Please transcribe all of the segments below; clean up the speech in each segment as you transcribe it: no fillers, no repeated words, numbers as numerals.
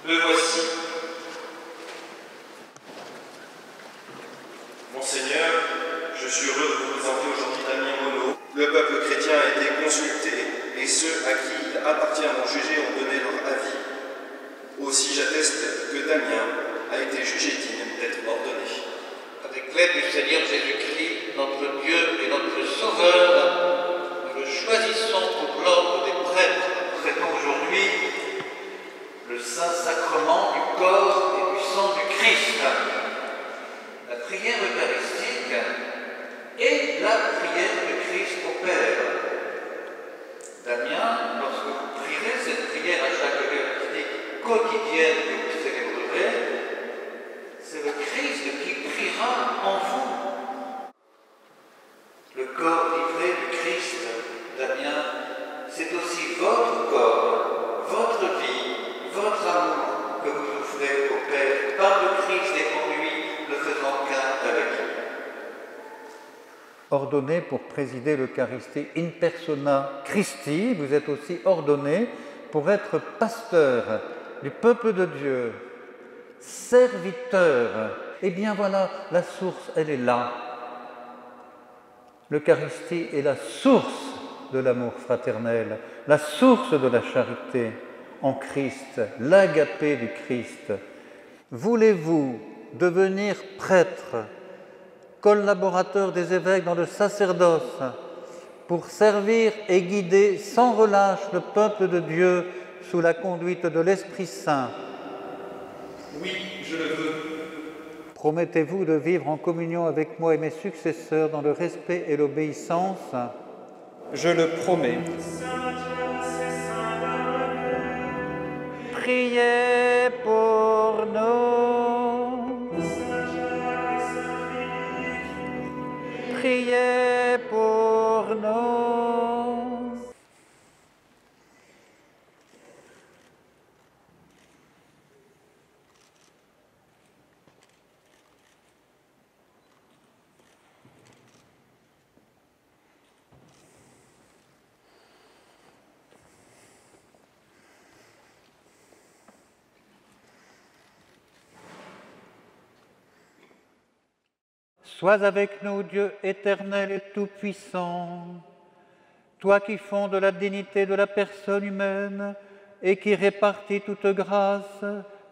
Le voici. Monseigneur, je suis heureux de vous présenter aujourd'hui Damien Monod. Le peuple chrétien a été consulté et ceux à qui il appartient d'en juger ont donné leur avis. Aussi j'atteste que Damien a été jugé digne d'être ordonné. Avec l'aide du Seigneur Jésus-Christ, notre Dieu et notre Sauveur, nous le choisissons pour l'ordre des prêtres. Prêtons aujourd'hui le Saint-Sacrement du corps et du sang du Christ. La prière eucharistique et la prière du Christ au Père. Damien, lorsque vous prierez cette prière à chaque Eucharistie quotidienne que vous célébrerez, c'est le Christ qui priera en vous. Le corps livré du Christ, Damien, c'est aussi votre corps, votre vie, votre amour que vous offrez au Père par le Christ et en lui, ne faisant qu'un avec lui. Ordonné pour présider l'Eucharistie in persona Christi, vous êtes aussi ordonné pour être pasteur du peuple de Dieu, serviteur. Eh bien voilà, la source, elle est là. L'Eucharistie est la source de l'amour fraternel, la source de la charité en Christ, l'agapé du Christ. Voulez-vous devenir prêtre, collaborateur des évêques dans le sacerdoce, pour servir et guider sans relâche le peuple de Dieu sous la conduite de l'Esprit Saint? Oui, je le veux. Promettez-vous de vivre en communion avec moi et mes successeurs dans le respect et l'obéissance? Je le promets. Priez pour nous. Priez pour nous. Sois avec nous, Dieu éternel et tout-puissant, toi qui fondes la dignité de la personne humaine et qui répartis toute grâce,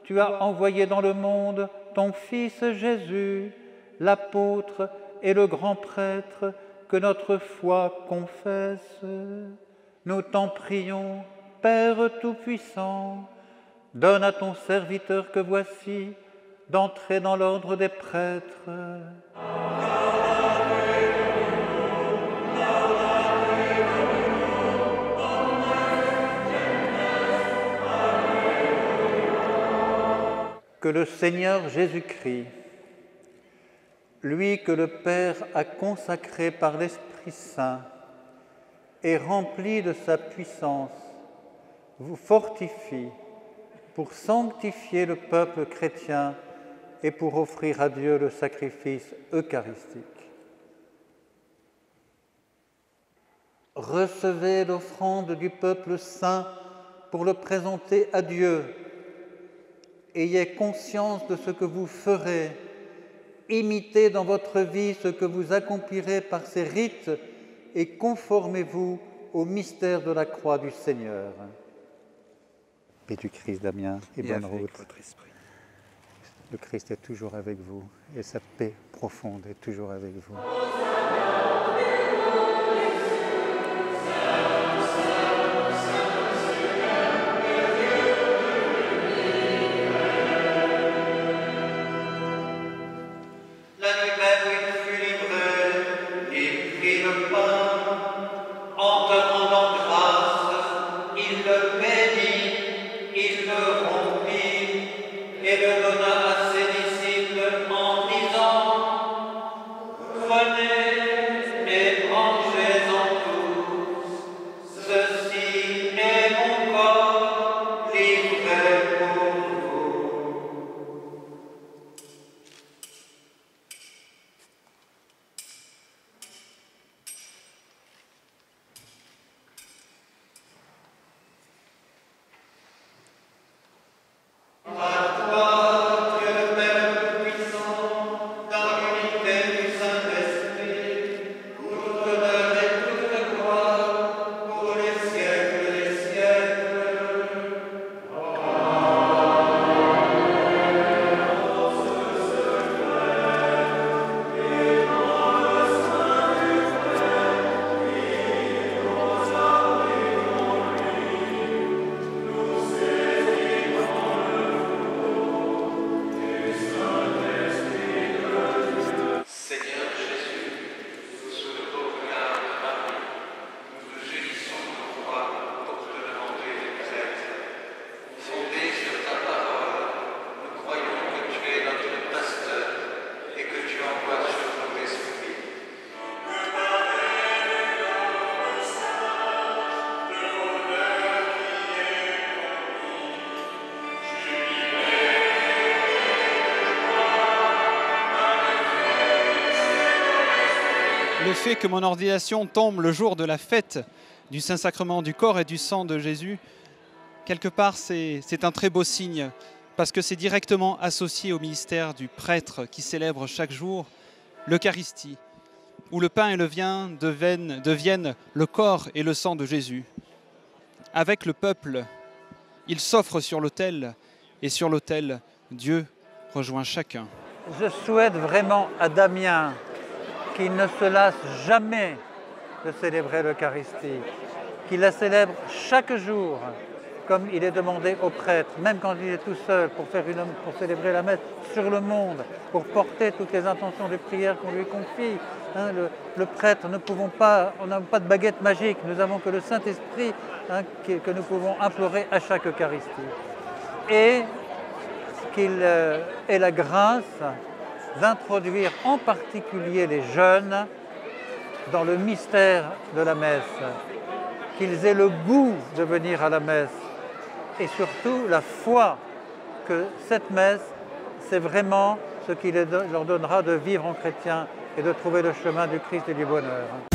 tu as envoyé dans le monde ton Fils Jésus, l'apôtre et le grand prêtre que notre foi confesse. Nous t'en prions, Père tout-puissant, donne à ton serviteur que voici d'entrer dans l'ordre des prêtres. Que le Seigneur Jésus-Christ, lui que le Père a consacré par l'Esprit Saint et rempli de sa puissance, vous fortifie pour sanctifier le peuple chrétien et pour offrir à Dieu le sacrifice eucharistique. Recevez l'offrande du peuple saint pour le présenter à Dieu. Ayez conscience de ce que vous ferez. Imitez dans votre vie ce que vous accomplirez par ces rites et conformez-vous au mystère de la croix du Seigneur. Paix du Christ, Damien, et bonne route. Votre esprit. Le Christ est toujours avec vous et sa paix profonde est toujours avec vous. La nuit même où il fut livré, il prit le pain, en te rendant grâce, il le bénit, il le rompit et le donna à ses disciples en disant: Prenez le fait que mon ordination tombe le jour de la fête du Saint-Sacrement du corps et du sang de Jésus, quelque part c'est un très beau signe, parce que c'est directement associé au ministère du prêtre qui célèbre chaque jour l'Eucharistie, où le pain et le vin deviennent le corps et le sang de Jésus. Avec le peuple, il s'offre sur l'autel, et sur l'autel, Dieu rejoint chacun. Je souhaite vraiment à Damien qu'il ne se lasse jamais de célébrer l'Eucharistie, qu'il la célèbre chaque jour, comme il est demandé au prêtre, même quand il est tout seul, pour célébrer la messe sur le monde, pour porter toutes les intentions de prière qu'on lui confie. Le prêtre, on n'a pas de baguette magique, nous n'avons que le Saint-Esprit que nous pouvons implorer à chaque Eucharistie. Et qu'il ait la grâce d'introduire en particulier les jeunes dans le mystère de la messe, qu'ils aient le goût de venir à la messe et surtout la foi que cette messe, c'est vraiment ce qui leur donnera de vivre en chrétien et de trouver le chemin du Christ et du bonheur.